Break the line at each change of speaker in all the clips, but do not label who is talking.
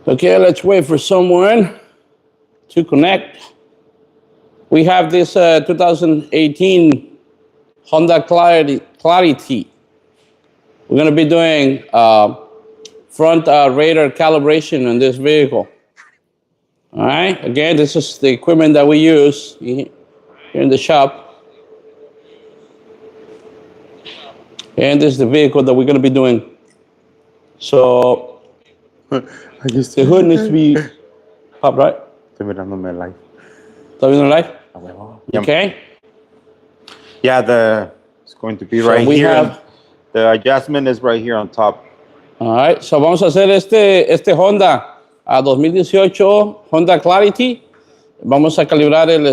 Okay, let's wait for someone to connect. We have this 2018 Honda Clarity. We're going to be doing front radar calibration on this vehicle. All right, again, this is the equipment that we use here in the shop. And this is the vehicle that we're going to be doing. So, the hood needs to be up, right?
Estoy mirándome live.
¿Está viendo live?
Okay. Yeah, it's going to be
So
right
we
here.
have-
The adjustment is right here on top.
All right, so vamos a hacer este Honda a 2018 Honda Clarity. Vamos a calibrar el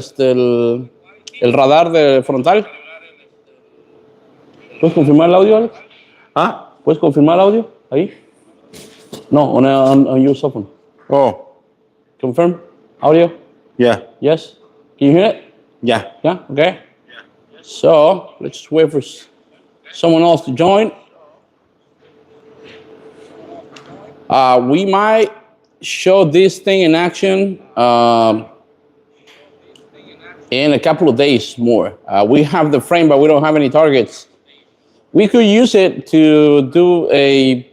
radar de frontal. ¿Puedes confirmar el audio, Alex?
¿Ah?
¿Puedes confirmar el audio? Ahí. No, on your cell phone.
Oh,
Confirm audio.
yeah.
Yes. Can you hear it?
Yeah.
Yeah. Okay. So let's just wait for someone else to join. We might show this thing in action in a couple of days more. We have the frame, but we don't have any targets. We could use it to do a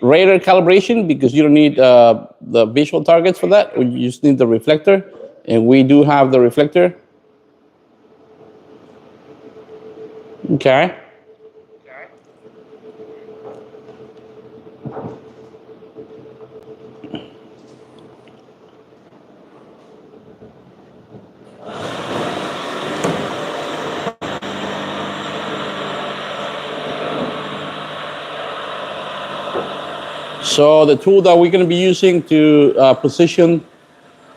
radar calibration because you don't need the visual targets for that. You just need the reflector, and we do have the reflector. Okay. So the tool that we're going to be using to position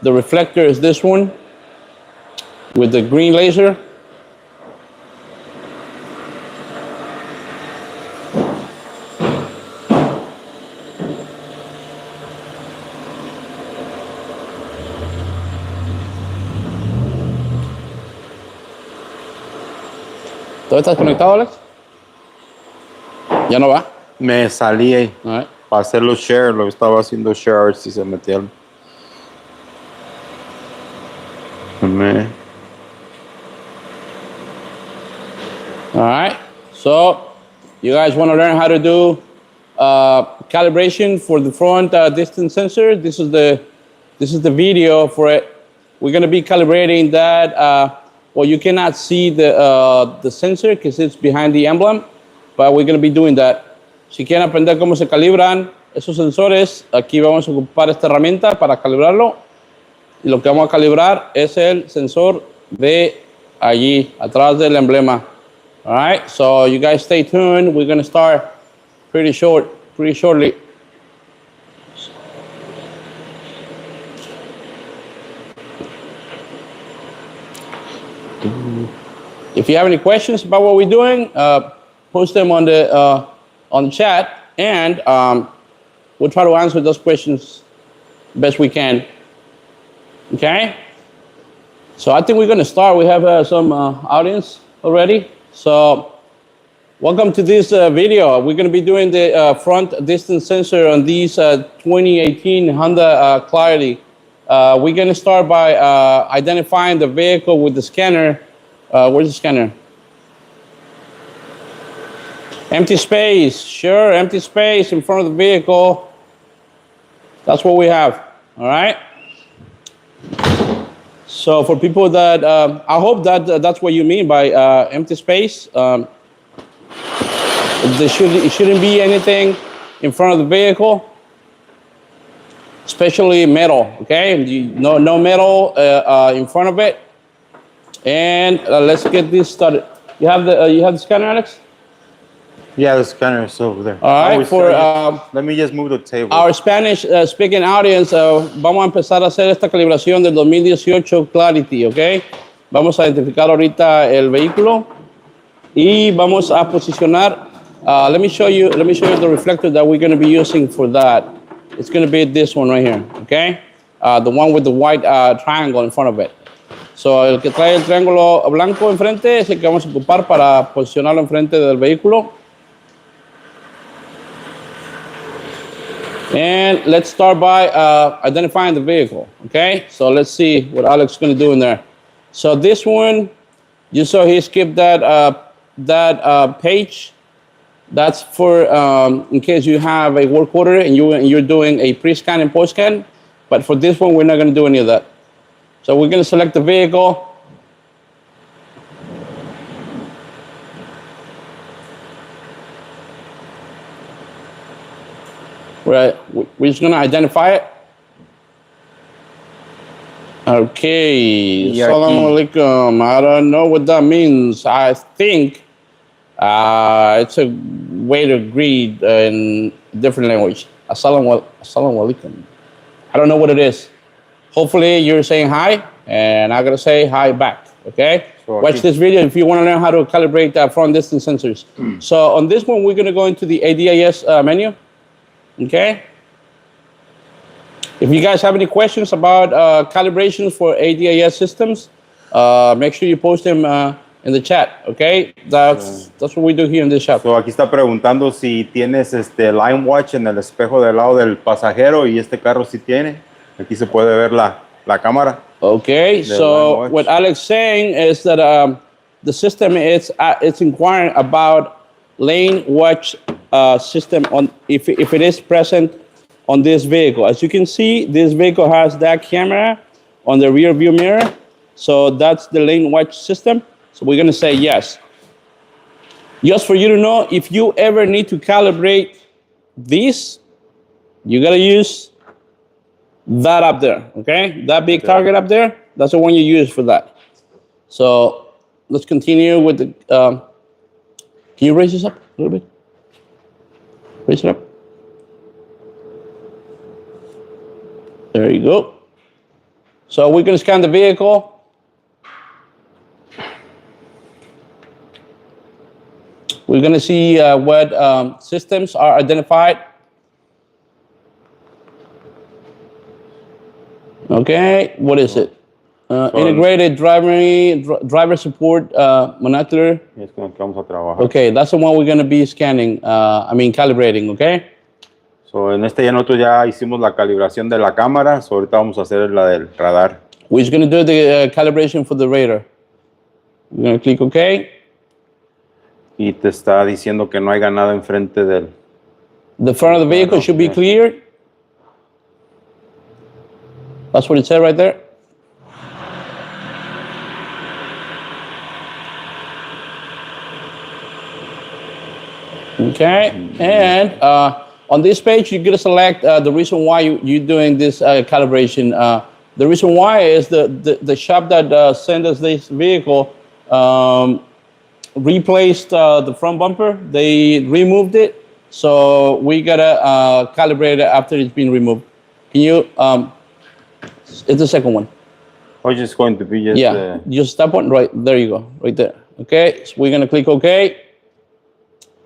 the reflector is this one with the green laser. ¿Todavía estás conectado, Alex? Ya no va.
Me salí ahí.
All right.
Para hacerlo share, lo estaba haciendo share a ver si se metía.
All right. So you guys want to learn how to do calibration for the front distance sensor. This is the video for it. We're going to be calibrating that. Well, you cannot see the sensor because it's behind the emblem, but we're going to be doing that. Si quieren aprender cómo se calibran esos sensores, aquí vamos a ocupar esta herramienta para calibrarlo. Y lo que vamos a calibrar es el sensor de allí, atrás del emblema. All right, so you guys stay tuned. We're going to start pretty shortly. If you have any questions about what we're doing, post them on the chat, and we'll try to answer those questions best we can. Okay? So I think we're going to start. We have some audience already. So welcome to this video. We're going to be doing the front distance sensor on these 2018 Honda Clarity. We're going to start by identifying the vehicle with the scanner. Where's the scanner? Empty space. Sure, empty space in front of the vehicle. That's what we have. All right? So for people that, I hope that that's what you mean by empty space. There shouldn't be anything in front of the vehicle, especially metal, okay? No metal in front of it. And let's get this started. You have the scanner, Alex?
Yeah, the scanner is over there.
All right,
let me just move the table.
Our Spanish speaking audience, vamos a empezar a hacer esta calibración del 2018 Clarity, ¿ok? Vamos a identificar ahorita el vehículo y vamos a posicionar. Let me show you the reflector that we're going to be using for that. It's going to be this one right here, okay? The one with the white triangle in front of it. So el que trae el triángulo blanco enfrente es el que vamos a ocupar para posicionarlo enfrente del vehículo. And let's start by identifying the vehicle, okay? So let's see what Alex is gonna do in there. So this one, you saw he skipped that page. That's for in case you have a work order and you're doing a pre-scan and post-scan. But for this one, we're not gonna do any of that. So we're gonna select the vehicle. Right, we're just gonna identify it. Okay, Assalamu alaikum. I don't know what that means. I think it's a way to greet in different language. Assalamu alaikum. I don't know what it is. Hopefully you're saying hi, and I'm gonna say hi back, okay? So watch this video if you wanna learn how to calibrate front distance sensors. So on this one, we're gonna go into the ADIS menu. Okay. If you guys have any questions about calibrations for ADIS systems, make sure you post them in the chat. Okay, that's what we do here in this shop.
So aquí está preguntando si tienes line watch en el espejo del lado del pasajero y este carro sí tiene. Aquí se puede ver la cámara.
Okay, so what Alex is saying is that the system is it's inquiring about lane watch system on if it is present on this vehicle. As you can see, this vehicle has that camera on the rear view mirror. So that's the lane watch system. So we're gonna say yes. Just for you to know, if you ever need to calibrate this, you gotta use that up there, okay? That big target up there, that's the one you use for that. So let's continue with the, can you raise this up a little bit? Raise it up. There you go. So we're going to scan the vehicle. We're going to see what systems are identified. Okay, what is it? Integrated driver support monitor. Okay, that's the one we're going to be scanning, calibrating, okay?
So en este ya nosotros ya hicimos la calibración de la cámara, so ahorita vamos a hacer la del radar.
We're just going to do the calibration for the radar. We're going to click OK.
Y te está diciendo que no haya nada enfrente del...
The front of the vehicle should be clear. That's what it said right there. Okay, and on this page, you're gonna select the reason why you're doing this calibration. The reason why is the shop that sent us this vehicle replaced the front bumper. They removed it, so we gotta calibrate it after it's been removed. Can you, it's the second one.
Or just going to be just...
Yeah, just that one, right, there you go, right there. Okay, so we're gonna click OK.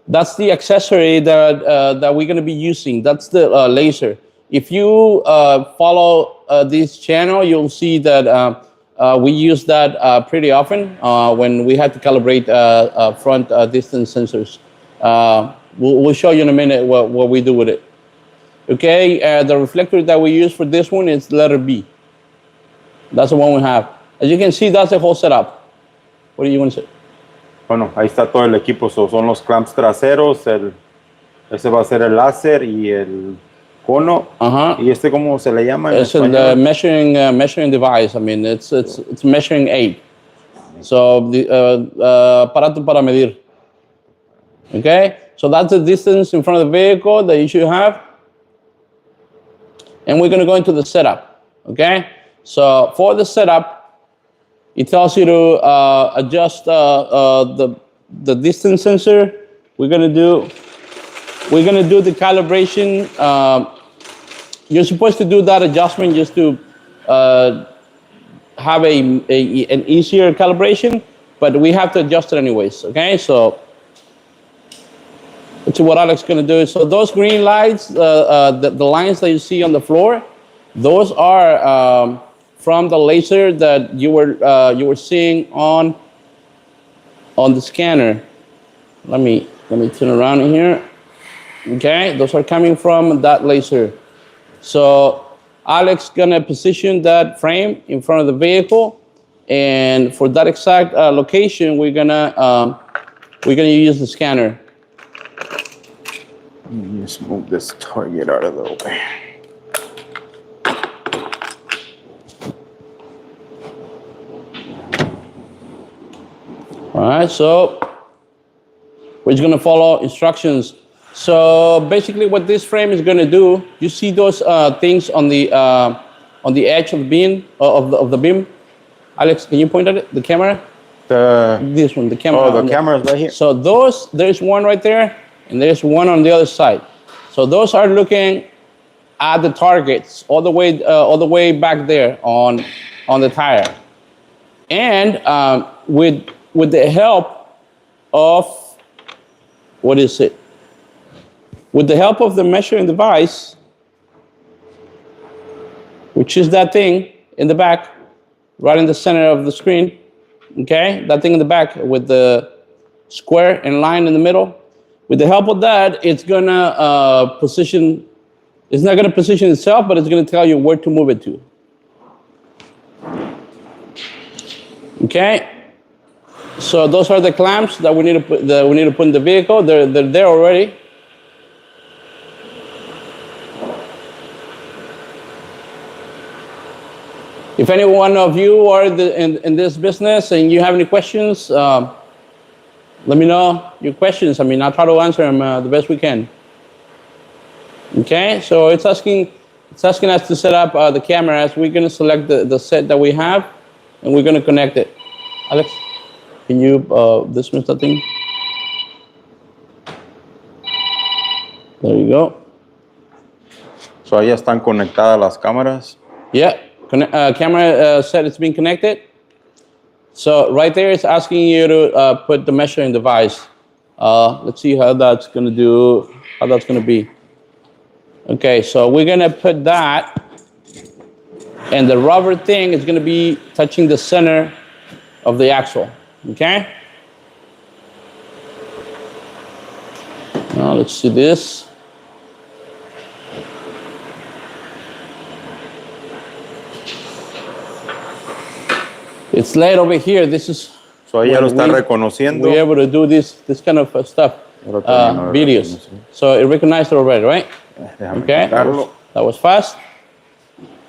That's the accessory that we're going to be using. That's the laser. If you follow this channel, you'll see that we use that pretty often when we had to calibrate front distance sensors. We'll show you in a minute what we do with it. Okay, the reflector that we use for this one is letter B. That's the one we have. As you can see, that's the whole setup. What do you want to say?
Bueno, ahí está todo el equipo, son los clamps traseros, ese va a ser el láser y el cono. Y ¿cómo se le llama?
It's the measuring device. I mean, it's measuring aid. So the aparato para medir. Okay, so that's the distance in front of the vehicle that you should have. And we're going to go into the setup. Okay, so for the setup, it tells you to adjust the distance sensor. We're gonna do the calibration. You're supposed to do that adjustment just to have an easier calibration, but we have to adjust it anyways. Okay, so let's see what Alex is gonna do. So those green lights, the lines that you see on the floor, those are from the laser that you were seeing on the scanner. Let me turn around in here. Okay, those are coming from that laser. So Alex gonna position that frame in front of the vehicle, and for that exact location, we're gonna use the scanner.
Just move this target out of the way.
All right, so we're just gonna follow instructions. So basically, what this frame is gonna do, you see those things on the edge of the beam of the beam. Alex, can you point at it? The camera. This one, the camera.
Oh, the camera's right here.
So there's one right there, and there's one on the other side. So those are looking at the targets all the way back there on the tire, and with the help of with the help of the measuring device, which is that thing in the back, right in the center of the screen. Okay, that thing in the back with the square and line in the middle. With the help of that, it's gonna position. It's not gonna position itself, but it's gonna tell you where to move it to. Okay. So those are the clamps that we need to put in the vehicle. They're there already. If any one of you are in this business and you have any questions, let me know your questions. I mean, I'll try to answer them the best we can. Okay, so it's asking us to set up the cameras. We're going to select the set that we have, and we're going to connect it. Alex, can you dismiss that thing? There you go.
So ahí están conectadas las cámaras.
Yeah. Camera set is being connected. So right there, it's asking you to put the measuring device. Let's see how that's gonna be. Okay, so we're gonna put that, and the rubber thing is gonna be touching the center of the axle. Okay. Now let's see this. It's laid over here. This is
so ahí ya lo está reconociendo.
We're able to do this kind of stuff, videos. So it recognized it already, right? Okay, that was fast.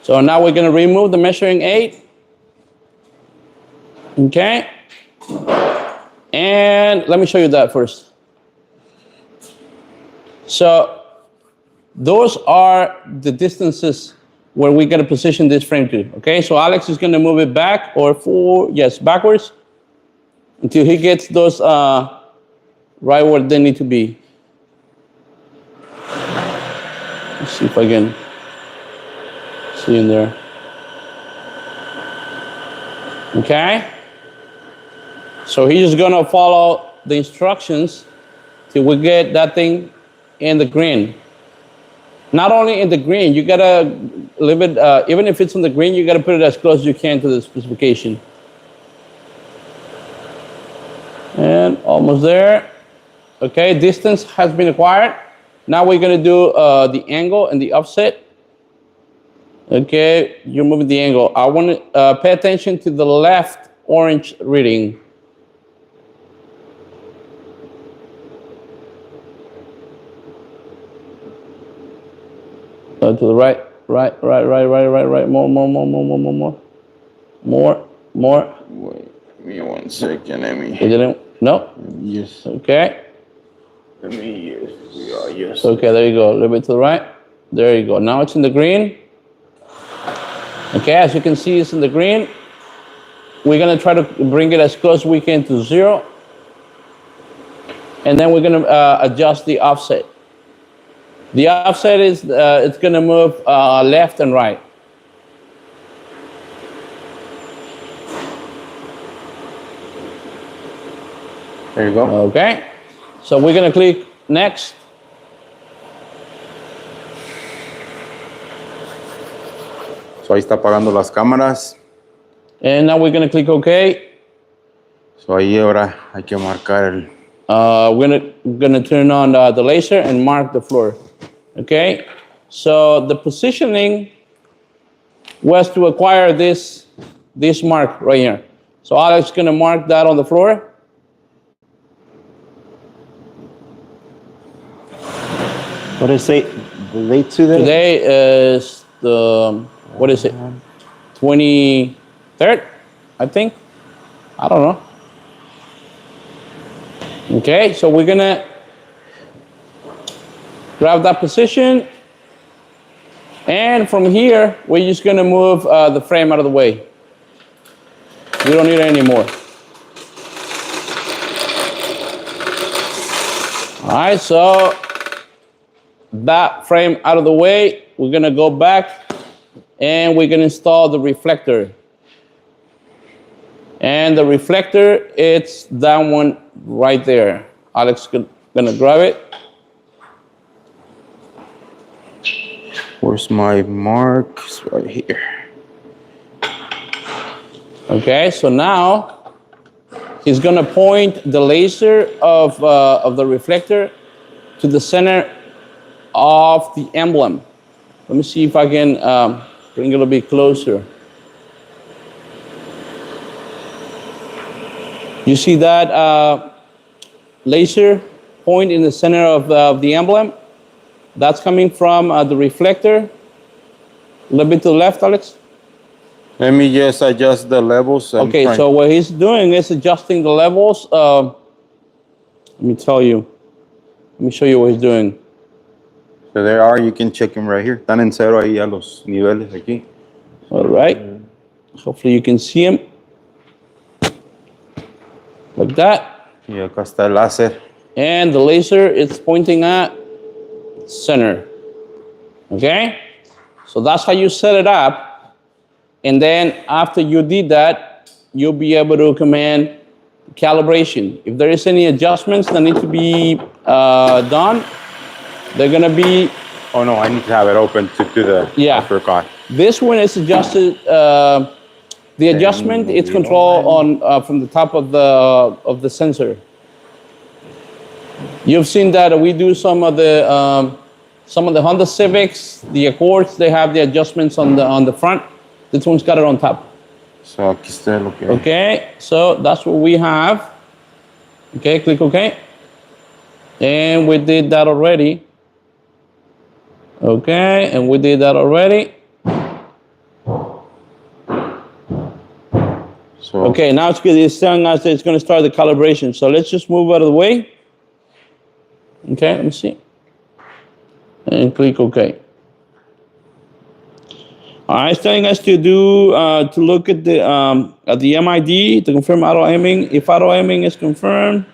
So now we're gonna remove the measuring aid. Okay, and let me show you that first. So those are the distances where we're going to position this frame to. Okay, so Alex is going to move it back backwards until he gets those right where they need to be. Let's see if I can see in there. Okay, so he's just going to follow the instructions till we get that thing in the green. Not only in the green, you gotta leave it, even if it's in the green, you gotta put it as close as you can to the specification. And almost there. Okay, distance has been acquired. Now we're gonna do the angle and the offset. Okay, you're moving the angle. I want to pay attention to the left orange reading. To the right, more.
Wait, give me 1 second, let me.
You didn't? No?
Yes.
Okay.
Let me, yes.
Okay, there you go. A little bit to the right. There you go. Now it's in the green. Okay, as you can see, it's in the green. We're gonna try to bring it as close as we can to 0. And then we're gonna adjust the offset. The offset is, it's gonna move left and right.
There you go.
Okay, so we're gonna click next.
So ahí está apagando las cámaras.
And now we're gonna click OK.
So ahí ahora hay que marcar
we're gonna turn on the laser and mark the floor. Okay, so the positioning was to acquire this mark right here. So Alex is gonna mark that on the floor.
What is it? The date today?
Today is the, what is it? 23rd, I think. I don't know. Okay, so we're gonna grab that position, and from here we're just gonna move the frame out of the way. We don't need it anymore. All right, so that frame out of the way, we're gonna go back and we're gonna install the reflector. And the reflector, it's that one right there. Alex is gonna grab it.
Where's my mark? It's right here.
Okay, so now he's gonna point the laser of the reflector to the center of the emblem. Let me see if I can bring it a little bit closer. You see that laser point in the center of the emblem? That's coming from the reflector. A little bit to the left, Alex.
Let me just adjust the levels.
Okay, so what he's doing is adjusting the levels. Let me tell you. Let me show you what he's doing.
So there are, you can check them right here. Están en cero ahí a los niveles aquí.
All right. Hopefully you can see him. Like that.
Y acá está el láser.
And the laser is pointing at center. Okay? So that's how you set it up. And then after you did that, you'll be able to command calibration. If there is any adjustments that need to be done, they're gonna be.
Oh no, I need to have it open to do the.
Yeah.
I forgot.
This one is adjusted. The adjustment it's controlled on from the top of the sensor. You've seen that we do some of the Honda Civics, the Accords. They have the adjustments on the front. This one's got it on top.
So aquí está lo que.
Okay, so that's what we have. Okay, click OK. And we did that already. Okay, and we did that already.
So,
okay, now it's telling us that it's going to start the calibration. So let's just move out of the way. Okay, let me see. And click OK. All right, it's telling us to do to look at the MID to confirm auto aiming. If auto aiming is confirmed,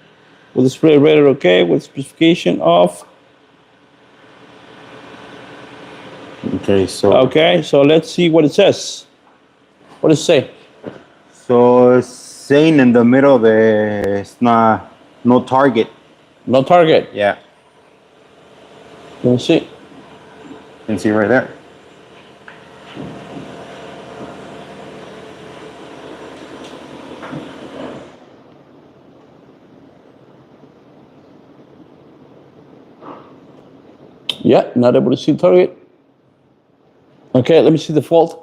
with display rated OK, with specification off.
Okay,
so let's see what it says. What does it say?
So it's saying in the middle there's no target.
No target.
Yeah.
Let me see.
You can see right there.
Yeah, not able to see target. Okay, let me see the fault.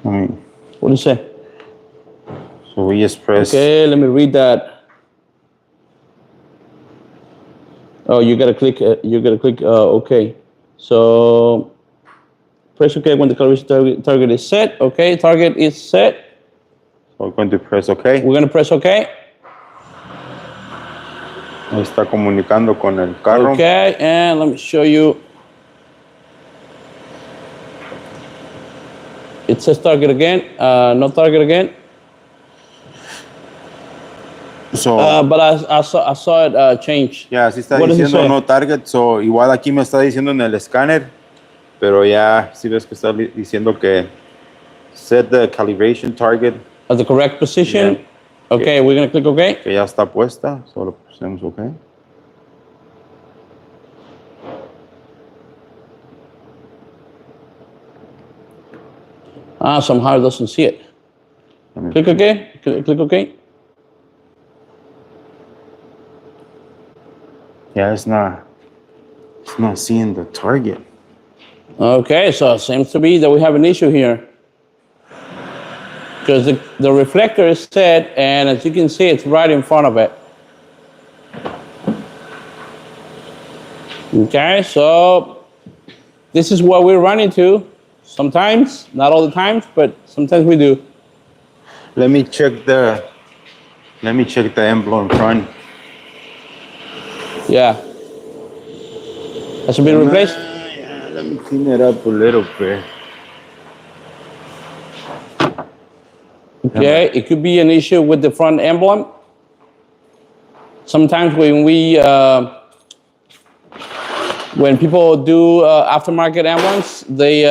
What does it say?
So we just press.
Okay, let me read that. Oh, you gotta click. OK. So press OK when the calibration target is set. Okay, target is set.
So we're going to press OK.
We're gonna press OK.
Ahí está comunicando con el carro.
Okay, and let me show you. It says target again, no target again.
So,
but I saw it change.
Ya, así está diciendo no target. So, igual aquí me está diciendo en el escáner, pero ya sí ves que está diciendo que set the calibration target.
At the correct position. Yeah. Okay, we're gonna click OK.
Que ya está puesta, solo hacemos OK.
Somehow it doesn't see it. Click OK. Click OK.
Yeah, it's not seeing the target.
Okay, so it seems to be that we have an issue here. Because the reflector is set, and as you can see, it's right in front of it. Okay, so this is what we run into. Sometimes, not all the times, but sometimes we do.
Let me check the emblem front.
Yeah. Has it been replaced?
Yeah, let me clean it up a little bit.
Okay, it could be an issue with the front emblem. Sometimes when people do aftermarket emblems, they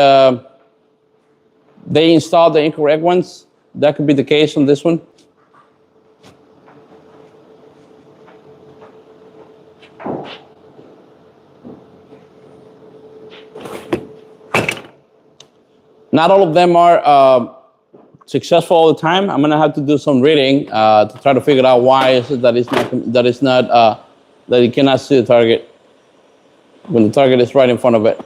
install the incorrect ones. That could be the case on this one. Not all of them are successful all the time. I'm gonna have to do some reading to try to figure out why is it that it cannot see the target when the target is right in front of it.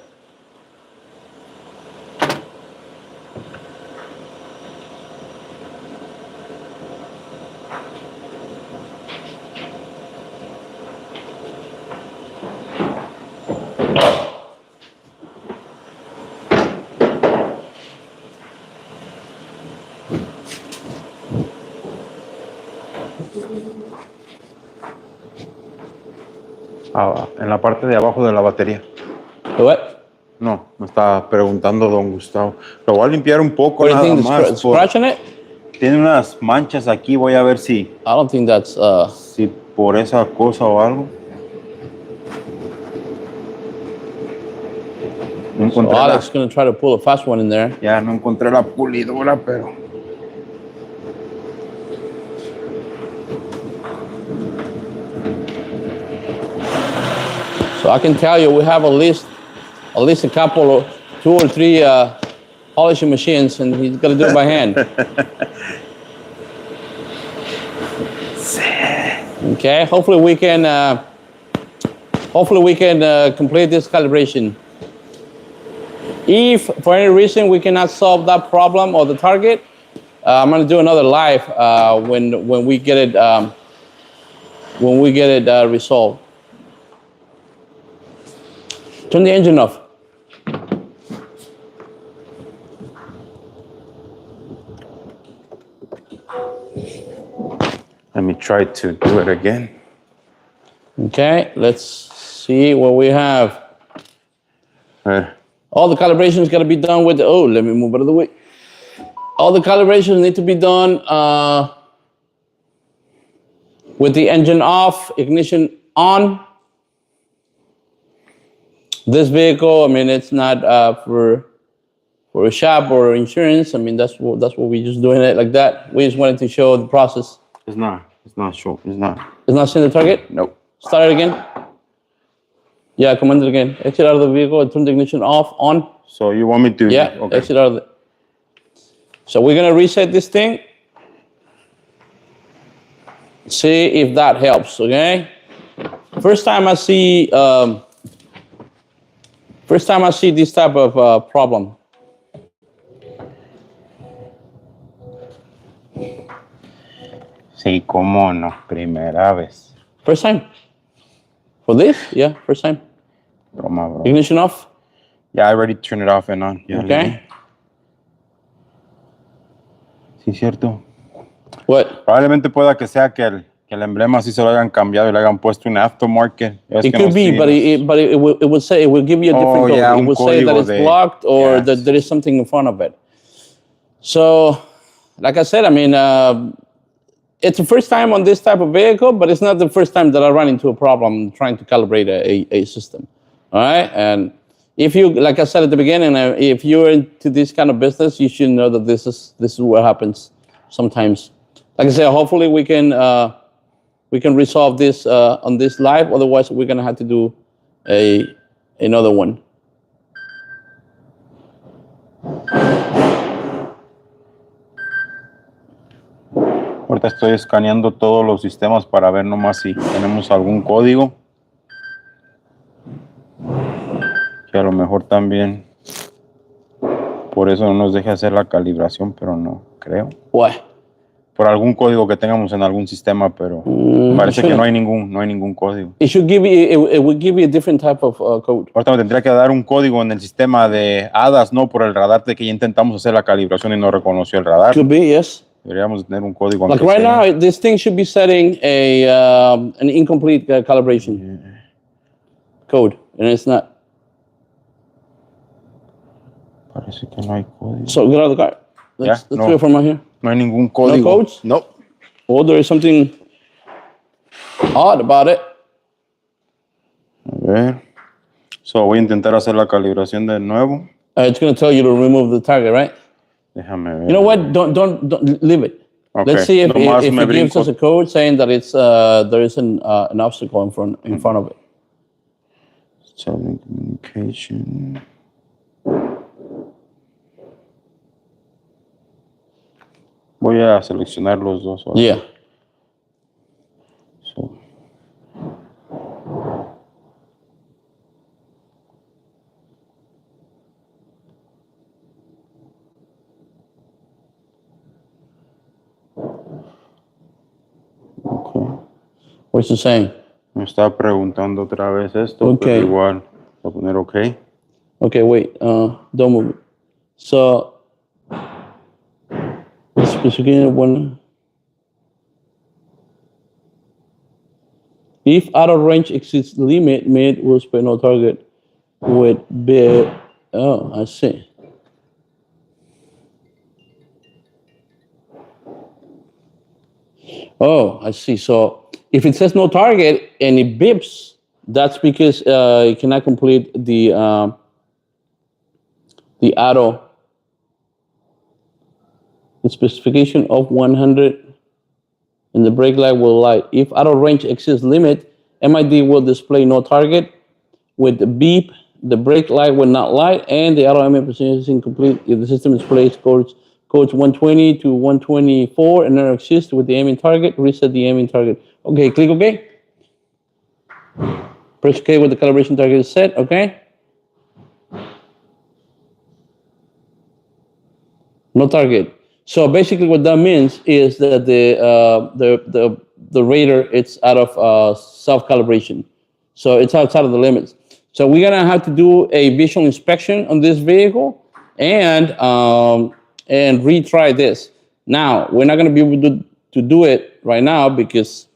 En la parte de abajo de la batería.
What?
No, me estaba preguntando don Gustavo. Lo voy a limpiar un poco
What do you
nada
think?
más.
Scratching it?
Tiene unas manchas aquí, voy a ver si
I don't think that's.
si por esa cosa o algo. No
So
encontré
Alex is gonna try to pull a fast one in there.
ya no encontré la pulidora, pero
So I can tell you, we have at least a couple of 2 or 3 polishing machines, and he's gonna do it by hand. Okay. Hopefully we can complete this calibration. If for any reason we cannot solve that problem or the target, I'm gonna do another live when we get it resolved. Turn the engine off.
let me try to do it again.
Okay, let's see what we have.
Ver.
All the calibrations got to be done with let me move out of the way. All the calibrations need to be done with the engine off, ignition on. This vehicle, I mean, it's not for a shop or insurance. I mean, that's what we just doing it like that. We just wanted to show the process.
It's not short. It's not.
It's not seeing the target?
Nope.
Start it again. Yeah, command it again. Exit out of the vehicle and turn the ignition off, on.
So you want me to?
Yeah,
Okay.
exit out of it. So we're gonna reset this thing. See if that helps, okay? First time I see this type of problem.
Sí, cómo no, primera vez.
First time? For this? Yeah, first time.
Broma, bro.
Ignition off?
Yeah, I already turned it off and on. Yeah,
Okay.
Sí, cierto.
What?
Probablemente pueda que sea que el emblema sí se lo hayan cambiado y le hayan puesto un aftermarket. Es
It
que
could
no
be,
sé,
but it will give you a different code.
yeah,
It
un
will say that
código
it's
de-
blocked or
yes.
that there is something in front of it. So, like I said, I mean, it's the first time on this type of vehicle, but it's not the first time that I run into a problem trying to calibrate a system. All right, and if you, like I said at the beginning, if you're into this kind of business, you should know that this is what happens sometimes. Like I said, hopefully we can resolve this on this live. Otherwise, we're gonna have to do another one.
Ahorita estoy escaneando todos los sistemas para ver nomás si tenemos algún código. Que a lo mejor también por eso no nos deja hacer la calibración, pero no creo.
Why?
Por algún código que tengamos en algún sistema, pero parece que no hay ningún código.
It should give you, it would give you a different type of code.
Ahorita me tendría que dar un código en el sistema de HADAS, ¿no? Por el radar de que ya intentamos hacer la calibración y no reconoció el radar.
Could be, yes.
Deberíamos tener un código.
Like right now, this thing should be setting an incomplete calibration code, and it's not.
Parece que no hay código.
So get out of the car. Let's
no.
do it from right here.
No hay ningún código.
No codes?
No.
Or there is something odd about it.
A ver. So voy a intentar hacer la calibración de nuevo.
It's going to tell you to remove the target, right?
Déjame ver.
You know what? Don't leave it.
Okay.
Let's see if
Nomás
it
me
gives
brinco.
us a code saying that it's there is an obstacle in front of it.
Selling communication. Voy a seleccionar los dos. ahora.
Yeah.
So. Okay.
What's it saying?
Me está preguntando otra vez esto,
Okay.
pero igual voy a poner OK.
Okay, wait. Don't move it. So, specification one. If out of range exceeds limit, mid will spray no target with bit. Oh, I see. Oh, I see. So if it says no target and it bips, that's because it cannot complete the auto. The specification of 100 and the brake light will light. If auto range exceeds limit, MID will display no target. With the beep, the brake light will not light, and the auto aiming position is incomplete if the system displays codes 120 to 124 and error exists with the aiming target. Reset the aiming target. Okay, click OK. Press OK with the calibration target is set. Okay. No target. So basically, what that means is that the radar it's out of self calibration, so it's outside of the limits. So we're gonna have to do a visual inspection on this vehicle and retry this. Now we're not gonna be able to do it right now because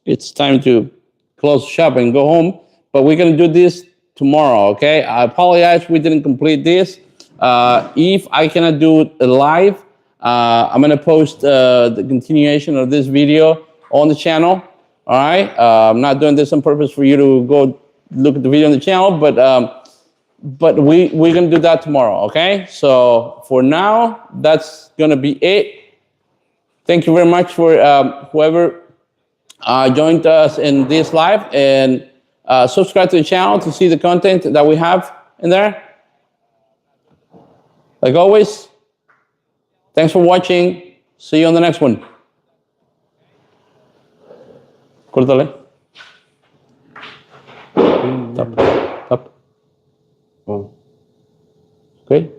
it's time to close the shop and go home. But we're gonna do this tomorrow. Okay. I apologize we didn't complete this. If I cannot do it live. I'm going to post the continuation of this video on the channel. All right. I'm not doing this on purpose for you to go look at the video on the channel, but we're going to do that tomorrow. Okay. So for now, that's going to be it. Thank you very much for whoever joined us in this live, and subscribe to the channel to see the content that we have in there. Like always, thanks for watching. See you on the next one. Córtale. Tap. Tap.
Oh.
Okay.